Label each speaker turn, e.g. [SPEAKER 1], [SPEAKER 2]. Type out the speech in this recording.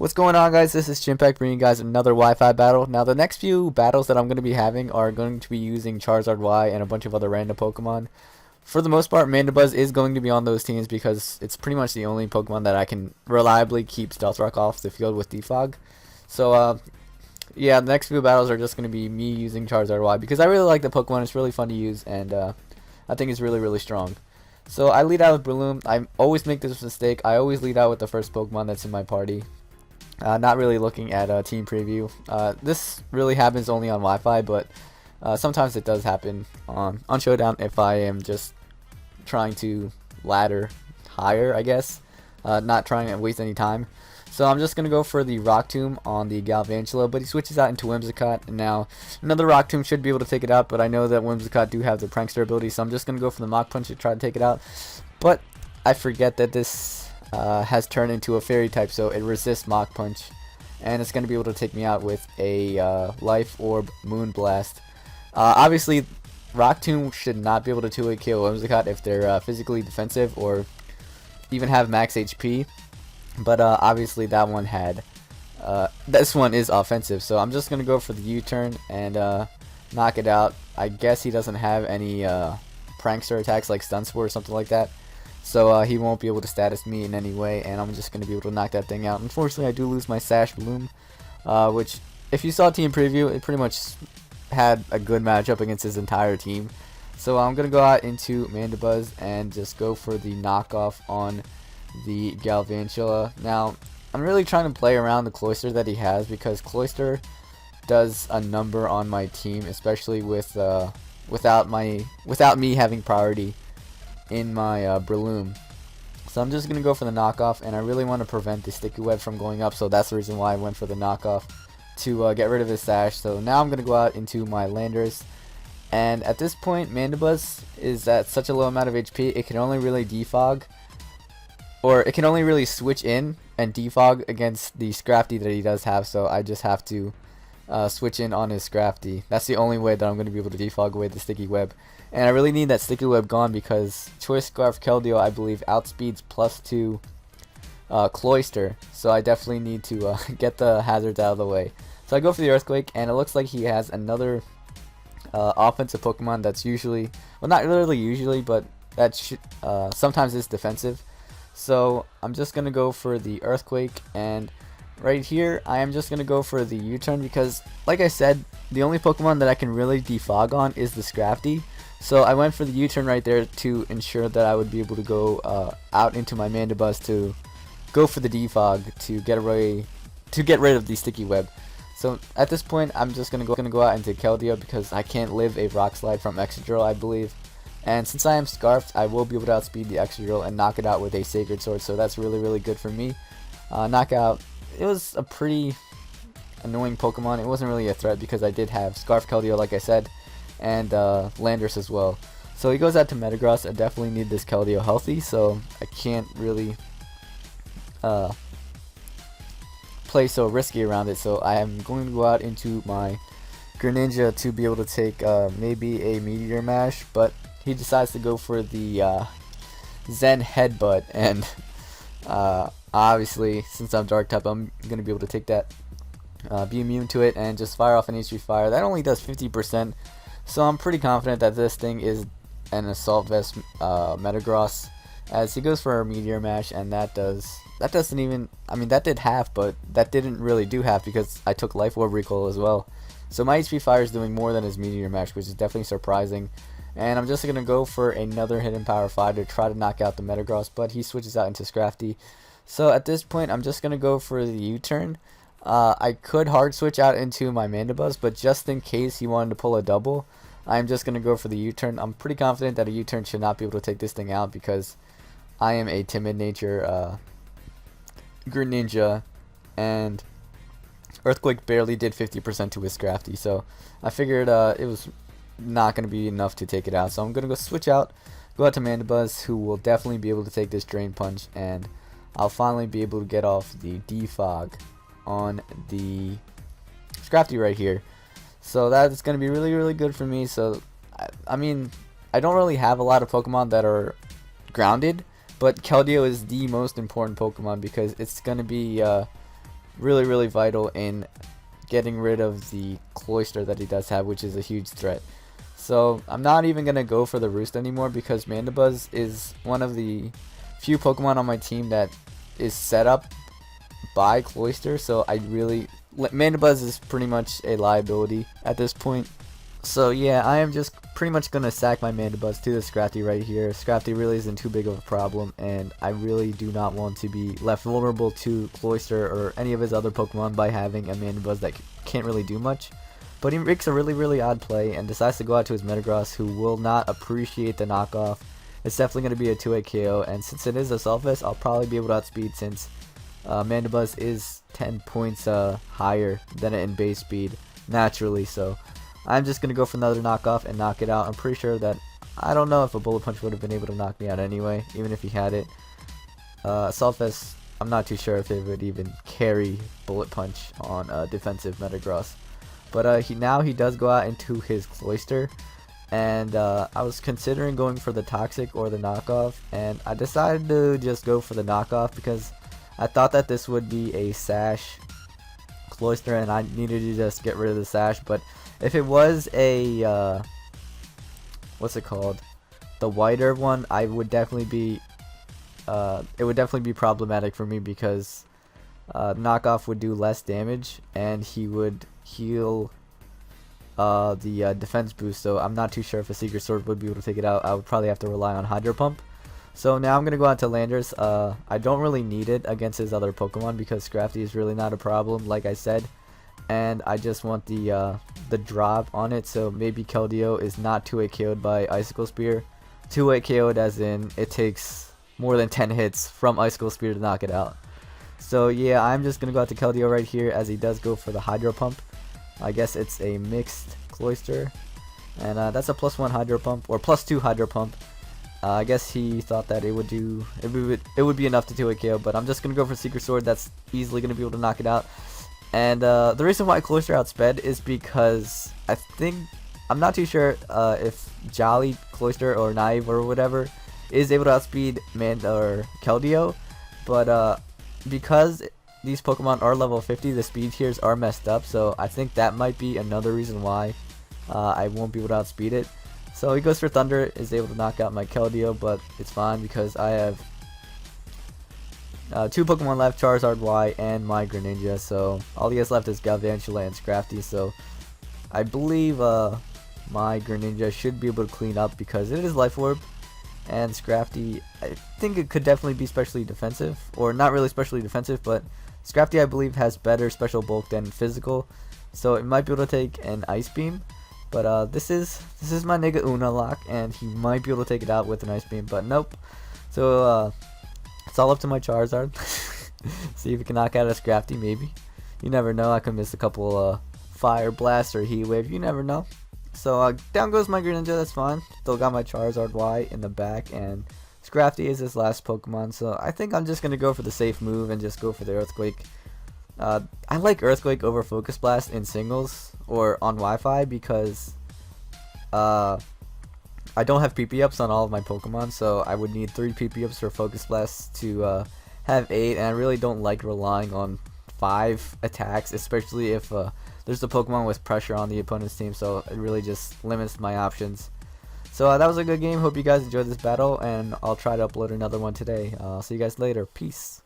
[SPEAKER 1] What's going on, guys? This is Chimpact bringing you guys another Wi-Fi battle. Now, the next few battles that I'm going to be having are going to be using Charizard Y and a bunch of other random Pokemon. For the most part, Mandibuzz is going to be on those teams because it's pretty much the only Pokemon that I can reliably keep Stealth Rock off the field with Defog. So, yeah, the next few battles are just going to be me using Charizard Y because I really like the Pokemon. It's really fun to use, and I think it's really, really strong. So I lead out with Breloom. I always make this mistake. I always lead out with the first Pokemon that's in my party. Not really looking at team preview. This really happens only on Wi-Fi, but sometimes it does happen on Showdown if I am just trying to ladder higher, I guess. Not trying to waste any time. So I'm just going to go for the Rock Tomb on the Galvantula, but he switches out into Whimsicott. And now another Rock Tomb should be able to take it out, but I know that Whimsicott do have the Prankster ability, so I'm just going to go for the Mach Punch to try to take it out. But I forget that this has turned into a fairy type, so it resists Mach Punch, and it's going to be able to take me out with a Life Orb Moonblast. Obviously, Rock Tomb should not be able to 2-hit kill Whimsicott if they're physically defensive or even have max HP, but obviously that one had, this one is offensive, so I'm just going to go for the U-turn and knock it out. I guess he doesn't have any Prankster attacks like Stun Spore or something like that. So he won't be able to status me in any way, and I'm just going to be able to knock that thing out. Unfortunately, I do lose my Sash Bloom, which, if you saw team preview, it pretty much had a good matchup against his entire team. So I'm going to go out into Mandibuzz and just go for the knockoff on the Galvantula. Now, I'm really trying to play around the Cloyster that he has, because Cloyster does a number on my team, especially with without me having priority in my Breloom. So I'm just going to go for the knockoff, and I really want to prevent the Sticky Web from going up, so that's the reason why I went for the knockoff, to get rid of his Sash. So now I'm going to go out into my Landers, and at this point Mandibuzz is at such a low amount of HP, it can only really defog, or it can only really switch in and defog against the Scrafty that he does have, so I just have to switch in on his Scrafty. That's the only way that I'm going to be able to defog away the Sticky Web. And I really need that Sticky Web gone because Choice Scarf Keldeo, I believe, outspeeds +2 Cloyster. So I definitely need to get the hazards out of the way. So I go for the Earthquake, and it looks like he has another offensive Pokemon that's usually, well, not really usually, but that sometimes is defensive. So I'm just going to go for the Earthquake, and right here I am just going to go for the U-turn because, like I said, the only Pokemon that I can really defog on is the Scrafty. So I went for the U-turn right there to ensure that I would be able to go out into my Mandibuzz to go for the defog to get rid of the Sticky Web. So at this point, I'm just gonna go out into Keldeo because I can't live a Rock Slide from Excadrill, I believe. And since I am Scarfed, I will be able to outspeed the Excadrill and knock it out with a Sacred Sword. So that's really, really good for me. Knockout. It was a pretty annoying Pokemon. It wasn't really a threat because I did have Scarf Keldeo, like I said, and Landers as well. So he goes out to Metagross. I definitely need this Keldeo healthy, so I can't really play so risky around it. So I am going to go out into my Greninja to be able to take maybe a Meteor Mash, but he decides to go for the Zen Headbutt, and obviously since I'm Dark type, I'm going to be able to take that, be immune to it, and just fire off an HP Fire. That only does 50%. So I'm pretty confident that this thing is an Assault Vest Metagross, as he goes for a Meteor Mash, and that doesn't even, I mean, that did half, but that didn't really do half because I took Life Orb Recoil as well. So my HP Fire is doing more than his Meteor Mash, which is definitely surprising. And I'm just going to go for another Hidden Power 5 to try to knock out the Metagross, but he switches out into Scrafty. So at this point, I'm just going to go for the U-turn. I could hard switch out into my Mandibuzz, but just in case he wanted to pull a double, I'm just going to go for the U-turn. I'm pretty confident that a U-turn should not be able to take this thing out because I am a timid nature Greninja, and Earthquake barely did 50% to his Scrafty, so I figured it was not going to be enough to take it out. So I'm going to go switch out, go out to Mandibuzz, who will definitely be able to take this Drain Punch, and I'll finally be able to get off the defog on the Scrafty right here. So that's going to be really, really good for me. So I mean, I don't really have a lot of Pokemon that are grounded, but Keldeo is the most important Pokemon because it's going to be really vital in getting rid of the Cloyster that he does have, which is a huge threat. So I'm not even going to go for the Roost anymore because Mandibuzz is one of the few Pokemon on my team that is set up by Cloyster, so Mandibuzz is pretty much a liability at this point. So yeah, I am just pretty much going to sack my Mandibuzz to the Scrafty right here. Scrafty really isn't too big of a problem, and I really do not want to be left vulnerable to Cloyster or any of his other Pokemon by having a Mandibuzz that can't really do much. But he makes a really odd play and decides to go out to his Metagross, who will not appreciate the knockoff. It's definitely going to be a 2-hit KO, and since it is a Selfless, I'll probably be able to outspeed since Mandibuzz is 10 points higher than it in base speed naturally, so I'm just going to go for another knockoff and knock it out. I'm pretty sure that, I don't know if a Bullet Punch would have been able to knock me out anyway, even if he had it. Selfless, I'm not too sure if it would even carry Bullet Punch on a defensive Metagross. But now he does go out into his Cloyster, and I was considering going for the Toxic or the knockoff, and I decided to just go for the knockoff because I thought that this would be a Sash Cloyster and I needed to just get rid of the Sash. But if it was a what's it called, the whiter one, I would definitely be it would definitely be problematic for me because knockoff would do less damage and he would heal the defense boost, so I'm not too sure if a Secret Sword would be able to take it out. I would probably have to rely on Hydro Pump. So now I'm going to go on to Landers. I don't really need it against his other Pokemon because Scrafty is really not a problem, like I said. And I just want the drop on it, so maybe Keldeo is not 2-hit KO'd by Icicle Spear. 2-hit KO'd as in it takes more than 10 hits from Icicle Spear to knock it out. So yeah, I'm just going to go out to Keldeo right here as he does go for the Hydro Pump. I guess it's a mixed Cloyster. And that's a +1 Hydro Pump, or +2 Hydro Pump. I guess he thought that it would be enough to 2-hit KO, but I'm just going to go for Secret Sword. That's easily going to be able to knock it out. And the reason why Cloyster outsped is because I'm not too sure if Jolly Cloyster or Naive or whatever is able to outspeed Keldeo, but because these Pokemon are level 50, the speed tiers are messed up, so I think that might be another reason why I won't be able to outspeed it. So he goes for Thunder, is able to knock out my Keldeo, but it's fine because I have 2 Pokemon left, Charizard Y and my Greninja, so all he has left is Galvantula and Scrafty, so I believe my Greninja should be able to clean up because it is Life Orb, and Scrafty, I think it could definitely be specially defensive, or not really specially defensive, but Scrafty I believe has better special bulk than physical, so it might be able to take an Ice Beam. But this is my nigga Una lock, and he might be able to take it out with an Ice Beam, but nope. So it's all up to my Charizard. See if it can knock out a Scrafty, maybe. You never know. I could miss a couple Fire Blast or Heat Wave. You never know. So down goes my Greninja. That's fine. Still got my Charizard Y in the back, and Scrafty is his last Pokemon. So I think I'm just gonna go for the safe move and just go for the Earthquake. I like Earthquake over Focus Blast in singles or on Wi-Fi because I don't have PP ups on all of my Pokemon, so I would need 3 PP ups for Focus Blast to have 8, and I really don't like relying on 5 attacks, especially if there's a Pokemon with pressure on the opponent's team, so it really just limits my options. So that was a good game. Hope you guys enjoyed this battle, and I'll try to upload another one today. I'll see you guys later. Peace.